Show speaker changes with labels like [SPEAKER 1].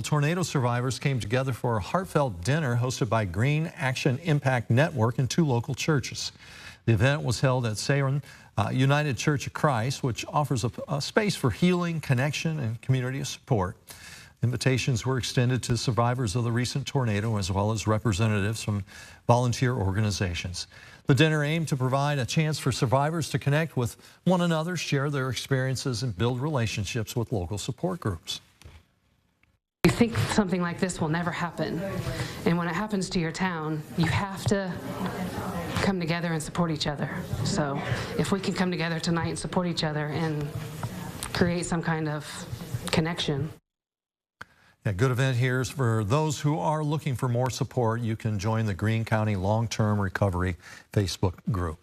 [SPEAKER 1] tornado survivors came together for a heartfelt dinner hosted by Greene Action Impact Network and 2 local churches. The event was held at Saron United Church of Christ, which offers a space for healing, connection, and community support. Invitations were extended to survivors of the recent tornado as well as representatives from volunteer organizations. The dinner aimed to provide a chance for survivors to connect with one another, share their experiences, and build relationships with local support groups.
[SPEAKER 2] You think something like this will never happen, and when it happens to your town, you have to come together and support each other. So if we can come together tonight and support each other and create some kind of connection.
[SPEAKER 1] A good event here is for those who are looking for more support. You can join the Greene County Long-Term Recovery Facebook group.